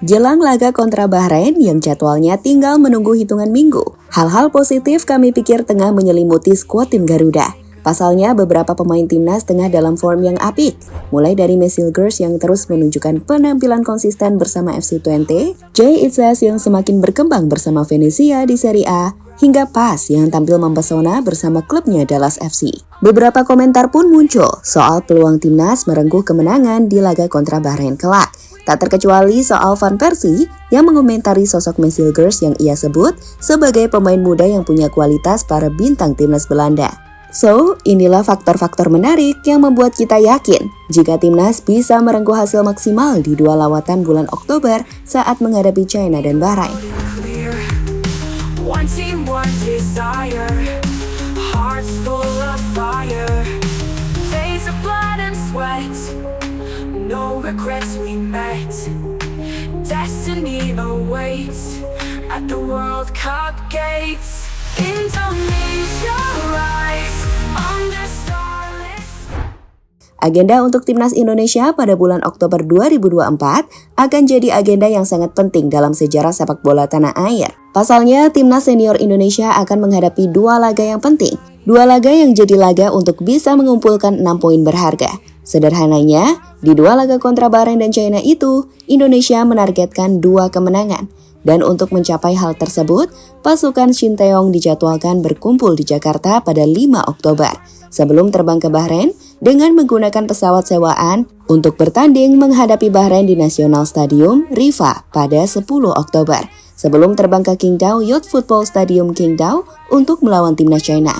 Jelang laga kontra Bahrain yang jadwalnya tinggal menunggu hitungan minggu, hal-hal positif kami pikir tengah menyelimuti skuad tim Garuda. Pasalnya beberapa pemain timnas tengah dalam form yang apik, mulai dari Mesilgers yang terus menunjukkan penampilan konsisten bersama FC20, Jay Itzes yang semakin berkembang bersama Venezia di Serie A, hingga Pas yang tampil mempesona bersama klubnya Dallas FC. Beberapa komentar pun muncul soal peluang timnas merengkuh kemenangan di laga kontra Bahrain kelak. Tak terkecuali soal Van Persie yang mengomentari sosok Mesilgers yang ia sebut sebagai pemain muda yang punya kualitas para bintang timnas Belanda. So, inilah faktor-faktor menarik yang membuat kita yakin jika timnas bisa merengkuh hasil maksimal di dua lawatan bulan Oktober saat menghadapi China dan Bahrain. One team, one desire, hearts full of fire, days of blood and sweat, no regrets we met, destiny awaits at the World Cup gates, Indonesia rise on the starless. Agenda untuk timnas Indonesia pada bulan Oktober 2024 akan jadi agenda yang sangat penting dalam sejarah sepak bola tanah air. Pasalnya, timnas senior Indonesia akan menghadapi dua laga yang penting. Dua laga yang jadi laga untuk bisa mengumpulkan 6 poin berharga. Sederhananya, di dua laga kontra Bahrain dan China itu, Indonesia menargetkan 2 kemenangan. Dan untuk mencapai hal tersebut, pasukan Shin Tae-yong dijadwalkan berkumpul di Jakarta pada 5 Oktober. Sebelum terbang ke Bahrain dengan menggunakan pesawat sewaan untuk bertanding menghadapi Bahrain di National Stadium Rifa pada 10 Oktober. Sebelum terbang ke Qingdao Youth Football Stadium Qingdao untuk melawan timnas China.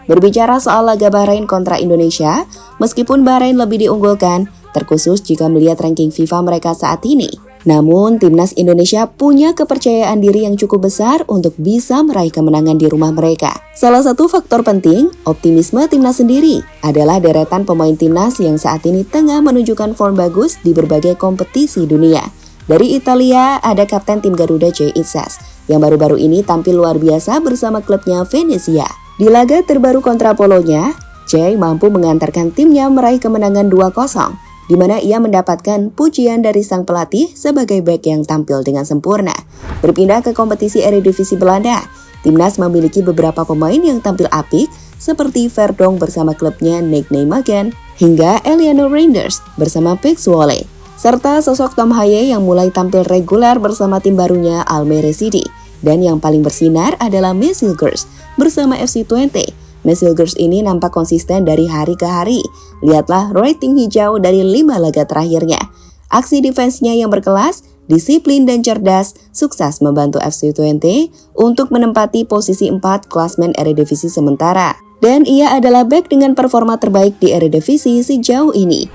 Berbicara soal laga Bahrain kontra Indonesia, meskipun Bahrain lebih diunggulkan, terkhusus jika melihat ranking FIFA mereka saat ini. Namun, timnas Indonesia punya kepercayaan diri yang cukup besar untuk bisa meraih kemenangan di rumah mereka. Salah satu faktor penting, optimisme timnas sendiri, adalah deretan pemain timnas yang saat ini tengah menunjukkan form bagus di berbagai kompetisi dunia. Dari Italia, ada kapten tim Garuda Jay Itzes, yang baru-baru ini tampil luar biasa bersama klubnya Venezia. Di laga terbaru kontra Polonia, Jay mampu mengantarkan timnya meraih kemenangan 2-0, di mana ia mendapatkan pujian dari sang pelatih sebagai bek yang tampil dengan sempurna. Berpindah ke kompetisi Eredivisie Belanda, timnas memiliki beberapa pemain yang tampil apik, seperti Verdong bersama klubnya NEC Nijmegen, hingga Eleanor Reinders bersama PEC Zwolle, serta sosok Tom Haye yang mulai tampil reguler bersama tim barunya Almere City. Dan yang paling bersinar adalah Mesilgers bersama FC20. Mesilgers ini nampak konsisten dari hari ke hari. Lihatlah rating hijau dari 5 laga terakhirnya. Aksi defense-nya yang berkelas, disiplin dan cerdas, sukses membantu FC20 untuk menempati posisi 4 klasmen Eredivisie sementara. Dan ia adalah bek dengan performa terbaik di Eredivisie sejauh ini.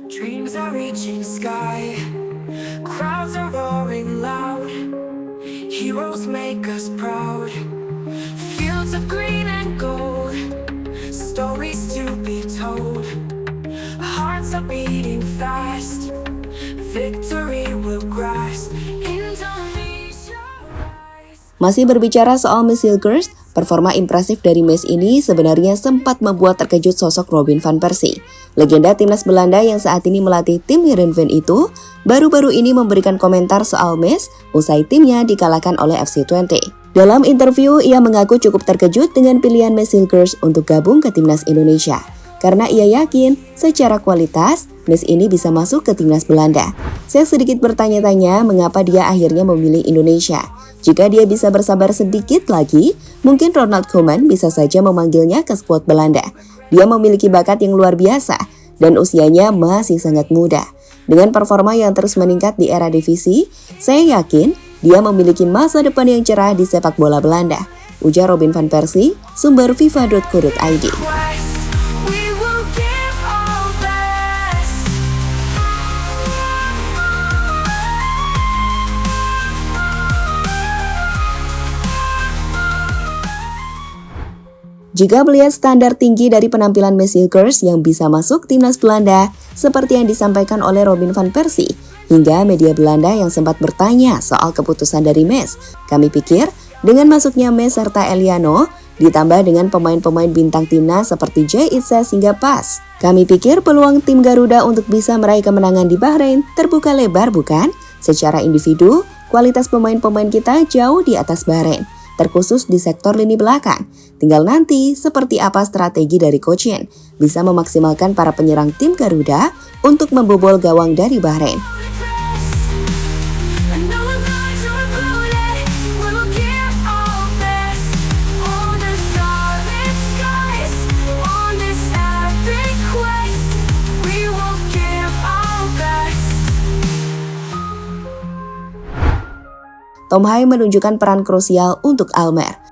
Dreams are reaching sky, crowds are roaring loud, heroes make us proud, fields of green and gold, stories to be told, hearts are beating fast, victory will grasp, Indonesia rise. Masih berbicara soal Mesilgers, performa impresif dari mes ini sebenarnya sempat membuat terkejut sosok Robin van Persie. Legenda timnas Belanda yang saat ini melatih tim Heerenveen itu, baru-baru ini memberikan komentar soal mes usai timnya dikalahkan oleh FC20. Dalam interview, ia mengaku cukup terkejut dengan pilihan Mesilgers untuk gabung ke timnas Indonesia. Karena ia yakin secara kualitas, mes ini bisa masuk ke timnas Belanda. Saya sedikit bertanya-tanya mengapa dia akhirnya memilih Indonesia. Jika dia bisa bersabar sedikit lagi, mungkin Ronald Koeman bisa saja memanggilnya ke skuad Belanda. Dia memiliki bakat yang luar biasa dan usianya masih sangat muda. Dengan performa yang terus meningkat di era divisi, saya yakin dia memiliki masa depan yang cerah di sepak bola Belanda. Ujar Robin van Persie, sumber FIFA.co.id. Jika melihat standar tinggi dari penampilan Messilgers yang bisa masuk timnas Belanda, seperti yang disampaikan oleh Robin van Persie, hingga media Belanda yang sempat bertanya soal keputusan dari Mes, kami pikir dengan masuknya Mes serta Eliano, ditambah dengan pemain-pemain bintang timnas seperti Jay Itzes hingga Pas, kami pikir peluang tim Garuda untuk bisa meraih kemenangan di Bahrain terbuka lebar bukan? Secara individu, kualitas pemain-pemain kita jauh di atas Bahrain, terkhusus di sektor lini belakang. Tinggal nanti seperti apa strategi dari Coach Yin bisa memaksimalkan para penyerang tim Garuda untuk membobol gawang dari Bahrain. Tom Hai menunjukkan peran krusial untuk Almer.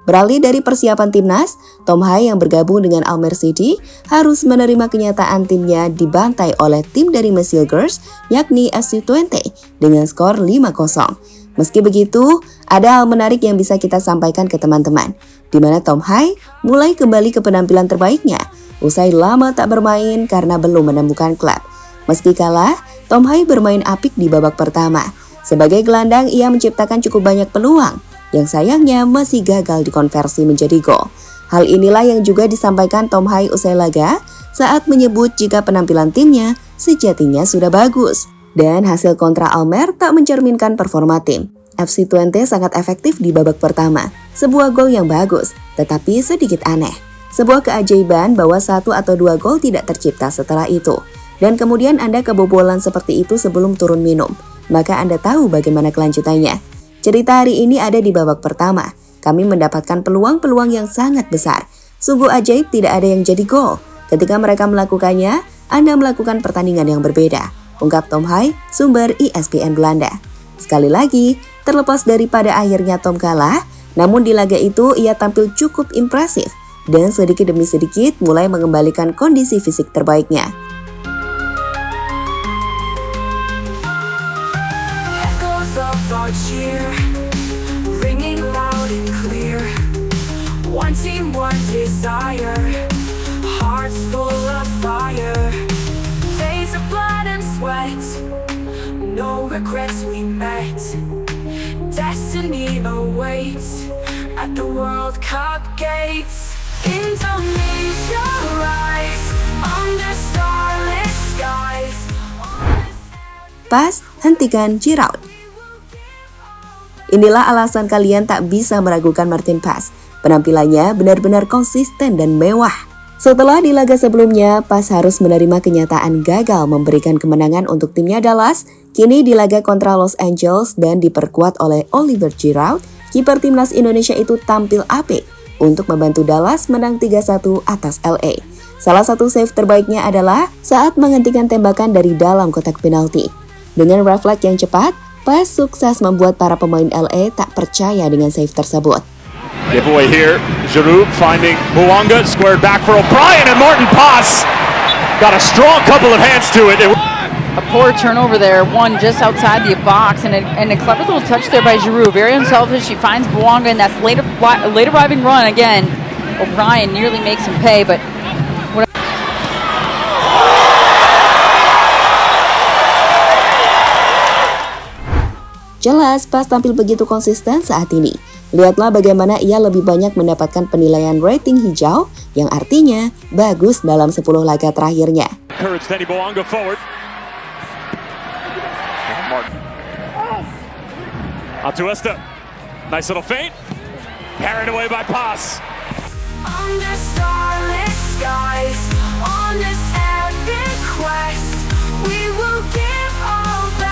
Beralih dari persiapan timnas, Tom Hai yang bergabung dengan Almer City harus menerima kenyataan timnya dibantai oleh tim dari Messilgers, yakni FC Twente, dengan skor 5-0. Meski begitu, ada hal menarik yang bisa kita sampaikan ke teman-teman, di mana Tom Hai mulai kembali ke penampilan terbaiknya, usai lama tak bermain karena belum menemukan klub. Meski kalah, Tom Hai bermain apik di babak pertama. Sebagai gelandang, ia menciptakan cukup banyak peluang, yang sayangnya masih gagal dikonversi menjadi gol. Hal inilah yang juga disampaikan Tom Hai usai laga saat menyebut jika penampilan timnya sejatinya sudah bagus. Dan hasil kontra Almer tak mencerminkan performa tim. FC Twente sangat efektif di babak pertama, sebuah gol yang bagus, tetapi sedikit aneh. Sebuah keajaiban bahwa 1 atau 2 gol tidak tercipta setelah itu. Dan kemudian Anda kebobolan seperti itu sebelum turun minum. Maka Anda tahu bagaimana kelanjutannya. Cerita hari ini ada di babak pertama. Kami mendapatkan peluang-peluang yang sangat besar. Sungguh ajaib tidak ada yang jadi gol. Ketika mereka melakukannya, Anda melakukan pertandingan yang berbeda, ungkap Tom Hai, sumber ESPN Belanda. Sekali lagi, terlepas daripada akhirnya Tom kalah, namun di laga itu ia tampil cukup impresif dan sedikit demi sedikit mulai mengembalikan kondisi fisik terbaiknya. Our cheer, ringing loud and clear. One team, one desire, hearts full of fire. Days of blood and sweat, no regrets we met. Destiny awaits at the World Cup gates. Indonesia rise under starlit skies. Pas, hentikan Giroud. Inilah alasan kalian tak bisa meragukan Martin Pas. Penampilannya benar-benar konsisten dan mewah. Setelah di laga sebelumnya, Pas harus menerima kenyataan gagal memberikan kemenangan untuk timnya Dallas. Kini di laga kontra Los Angeles dan diperkuat oleh Oliver Giroud, kiper timnas Indonesia itu tampil apik untuk membantu Dallas menang 3-1 atas LA. Salah satu save terbaiknya adalah saat menghentikan tembakan dari dalam kotak penalti. Dengan refleks yang cepat, Pas sukses membuat para pemain LA tak percaya dengan save tersebut. Giveaway here, Giroud finding Bouanga, squared back for O'Brien, and Martin Pas got a strong couple of hands to it. A poor turnover there, one just outside the box, and a clever little touch there by Giroud. Very unselfish, he finds Bouanga, and that's late arriving run again. O'Brien nearly makes him pay, but Jelas Pas tampil begitu konsisten saat ini. Lihatlah bagaimana ia lebih banyak mendapatkan penilaian rating hijau, yang artinya bagus dalam 10 laga terakhirnya. Atuesta, nice little feint, carried away by Pas. Under starlit skies, on this epic quest, we will give our best.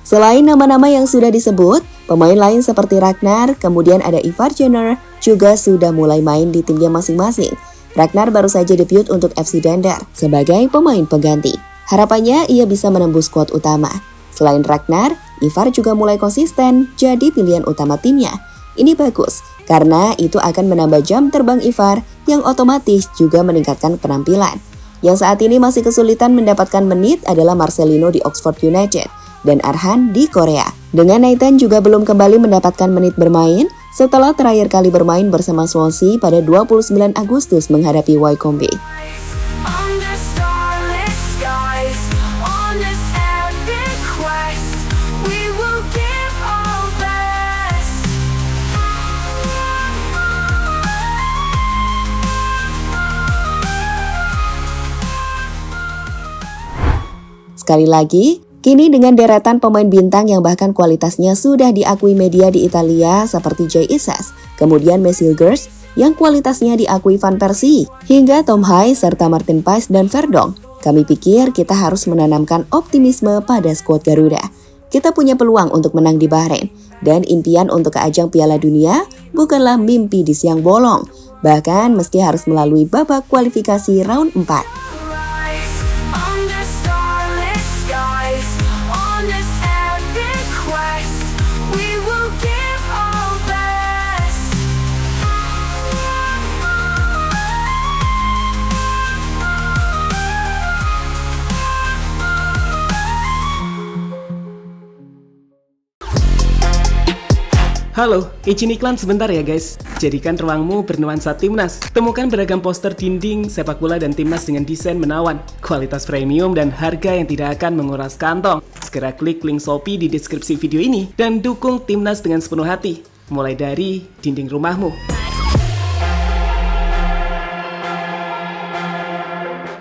Selain nama-nama yang sudah disebut, pemain lain seperti Ragnar, kemudian ada Ivar Jenner, juga sudah mulai main di timnya masing-masing. Ragnar baru saja debut untuk FC Dendar sebagai pemain pengganti. Harapannya ia bisa menembus skuad utama. Selain Ragnar, Ivar juga mulai konsisten jadi pilihan utama timnya. Ini bagus, karena itu akan menambah jam terbang Ivar yang otomatis juga meningkatkan penampilan. Yang saat ini masih kesulitan mendapatkan menit adalah Marcelino di Oxford United dan Arhan di Korea. Dengan Nathan juga belum kembali mendapatkan menit bermain setelah terakhir kali bermain bersama Swansea pada 29 Agustus menghadapi Wycombe. Under starlit skies, on this epic quest, we will give our best. Sekali lagi, kini dengan deretan pemain bintang yang bahkan kualitasnya sudah diakui media di Italia seperti Jay Isas, kemudian Messilgers yang kualitasnya diakui Van Persie, hingga Tom Hai serta Martin Pais dan Verdong, kami pikir kita harus menanamkan optimisme pada skuad Garuda. Kita punya peluang untuk menang di Bahrain, dan impian untuk ke ajang Piala Dunia bukanlah mimpi di siang bolong, bahkan meski harus melalui babak kualifikasi round 4. Rise under starlit skies, on this epic quest, we will give our best. Halo, izin iklan sebentar ya guys. Jadikan ruangmu bernuansa Timnas. Temukan beragam poster dinding, sepak bola dan Timnas dengan desain menawan, kualitas premium dan harga yang tidak akan menguras kantong. Segera klik link Shopee di deskripsi video ini dan dukung Timnas dengan sepenuh hati. Mulai dari dinding rumahmu.